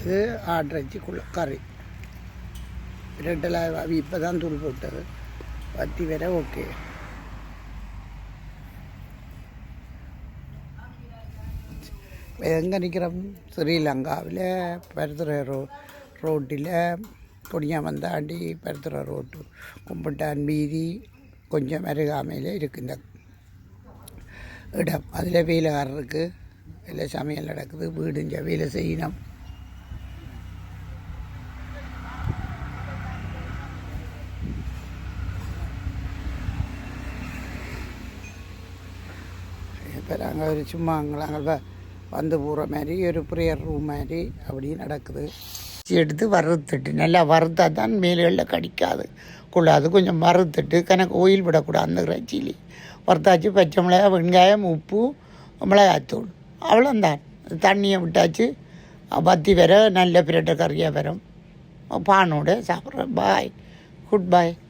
இது ஆட்டிறைச்சிக்குள்ள கறி ரெண்டில் இப்போ தான் தூள் போட்டது பத்தி வர ஓகே. எங்கே நிற்கிறோம்? ஸ்ரீலங்காவில் பருத்துறை ரோட்டில் பொடியாமன் தாண்டி பருத்துறை ரோட்டு கும்பிட்டான் வீதி கொஞ்சம் அருகாமையில் இருக்குது இந்த இடம். அதில் வேலைக்காரர் இருக்குது, இல்லை சமையல் நடக்குது, வீடுஞ்ச வேலை செய்யணும். இப்போ நாங்கள் ஒரு சும்மா நாங்கள் வந்து போகிற மாதிரி ஒரு ப்ரேயர் ரூம் மாதிரி அப்படி நடக்குது. எடுத்து வறுத்துட்டு நல்லா வறுத்தா தான் மேல்களில் கடிக்காது கூடாது. கொஞ்சம் வறுத்துட்டு கணக்கு ஓயில் விடக்கூடாது. அந்த இறைச்சியிலே வறுத்தாச்சு. பச்சை மிளகாய், வெங்காயம், உப்பு, மிளகாய்த்தூள், அவ்வளோந்தான். தண்ணியை விட்டாச்சு. பத்தி வர நல்ல பிரட்டை கறியாக வரும். பானோட சாப்பிட்றேன். பாய், குட் பாய்.